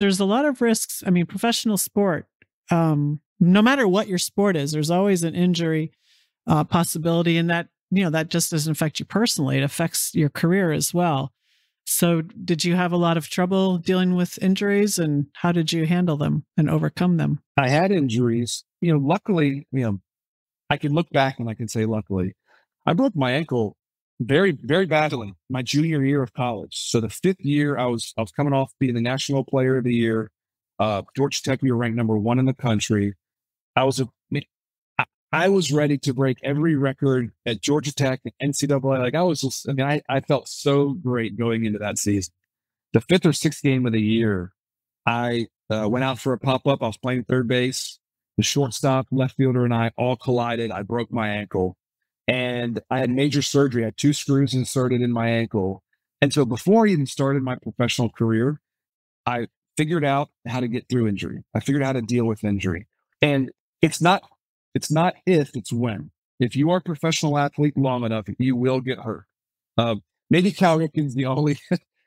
There's a lot of risks. I mean, professional sport, no matter what your sport is, there's always an injury possibility, and that, that just doesn't affect you personally. It affects your career as well. So did you have a lot of trouble dealing with injuries, and how did you handle them and overcome them? I had injuries, luckily, I can look back and I can say, luckily, I broke my ankle very, very badly my junior year of college. So the fifth year, I was coming off being the national player of the year. Georgia Tech, we were ranked number one in the country. I was I was ready to break every record at Georgia Tech, NCAA. Like I felt so great going into that season. The fifth or sixth game of the year, I went out for a pop up. I was playing third base. The shortstop, left fielder, and I all collided. I broke my ankle, and I had major surgery. I had 2 screws inserted in my ankle. And so before I even started my professional career, I figured out how to get through injury. I figured out how to deal with injury. And it's not if, it's when. If you are a professional athlete long enough, you will get hurt. Maybe Cal Ripken's the only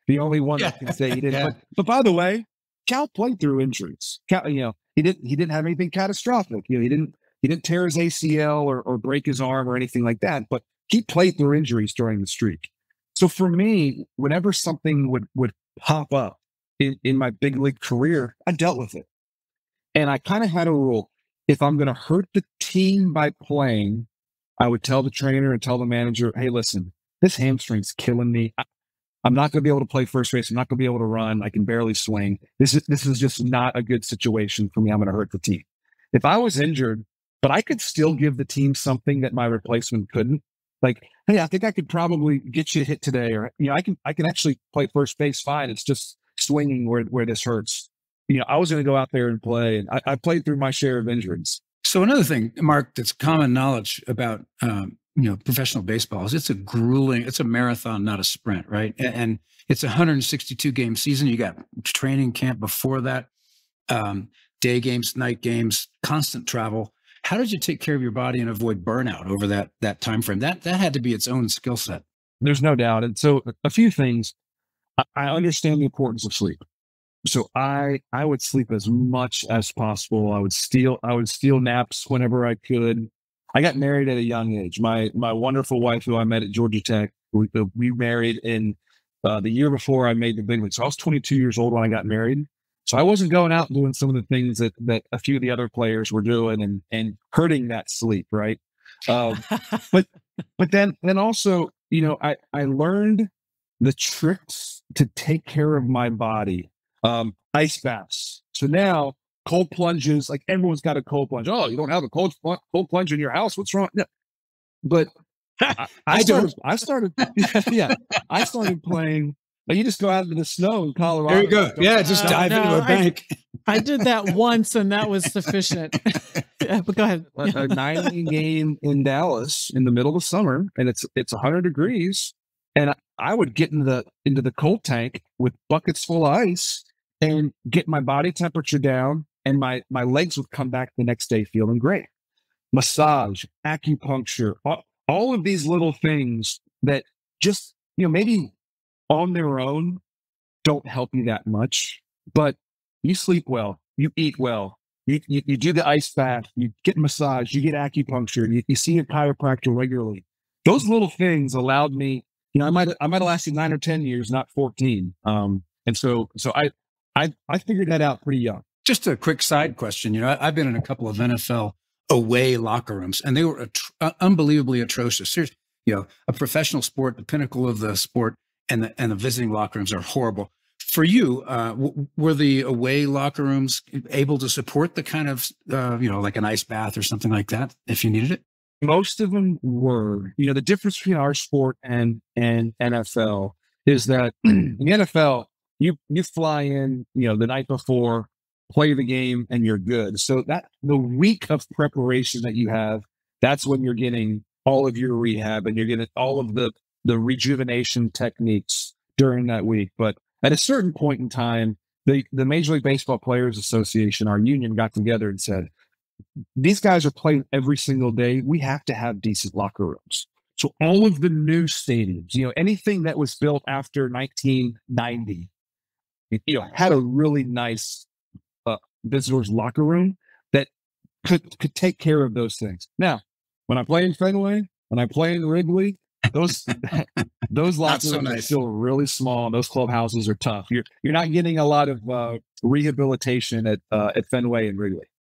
the only one that can say he didn't. Yeah. But by the way, Cal played through injuries. Cal, he didn't have anything catastrophic. He didn't tear his ACL or break his arm or anything like that. But he played through injuries during the streak. So for me, whenever something would pop up in my big league career, I dealt with it. And I kind of had a rule. If I'm going to hurt the team by playing, I would tell the trainer and tell the manager, hey, listen, this hamstring's killing me. I'm not going to be able to play first base. I'm not going to be able to run. I can barely swing. This is just not a good situation for me. I'm going to hurt the team. If I was injured, but I could still give the team something that my replacement couldn't, like, hey, I think I could probably get you a hit today, or I can actually play first base fine. It's just swinging where this hurts. I was going to go out there and play, and I played through my share of injuries. So another thing, Mark, that's common knowledge about professional baseball is it's a marathon, not a sprint, right? And it's a 162 game season. You got training camp before that, day games, night games, constant travel. How did you take care of your body and avoid burnout over that time frame? That had to be its own skill set. There's no doubt. And so a few things. I understand the importance of sleep. So I would sleep as much as possible. I would steal naps whenever I could. I got married at a young age. My wonderful wife, who I met at Georgia Tech, we married in the year before I made the big league. So I was 22 years old when I got married. So I wasn't going out and doing some of the things that a few of the other players were doing and hurting that sleep, right? But then also, I learned the tricks to take care of my body. Ice baths. So now cold plunges, like everyone's got a cold plunge. Oh, you don't have a cold plunge in your house? What's wrong? No. But I started playing. Like you just go out into the snow in Colorado. There you go. Yeah, just dive into a bank. I did that once, and that was sufficient. But go ahead. A 9-inning game in Dallas in the middle of summer, and it's 100 degrees, and I would get into the cold tank with buckets full of ice and get my body temperature down, and my legs would come back the next day feeling great. Massage, acupuncture, all of these little things that just, maybe on their own don't help you that much, but you sleep well, you eat well, you do the ice bath, you get massage, you get acupuncture, you see a chiropractor regularly. Those little things allowed me, I might have lasted 9 or 10 years, not 14. And so I figured that out pretty young. Just a quick side question. I've been in a couple of NFL away locker rooms, and they were unbelievably atrocious. Seriously, a professional sport, the pinnacle of the sport, and the visiting locker rooms are horrible. For you, were the away locker rooms able to support the kind of, like an ice bath or something like that if you needed it? Most of them were. The difference between our sport and NFL is that in the NFL, you fly in, the night before, play the game, and you're good. So that the week of preparation that you have, that's when you're getting all of your rehab and you're getting all of the rejuvenation techniques during that week. But at a certain point in time, the Major League Baseball Players Association, our union, got together and said, these guys are playing every single day. We have to have decent locker rooms. So all of the new stadiums, anything that was built after 1990, had a really nice visitors locker room that could take care of those things. Now, when I play in Fenway, when I play in Wrigley, those locker rooms are still really small. And those clubhouses are tough. You're not getting a lot of rehabilitation at Fenway and Wrigley.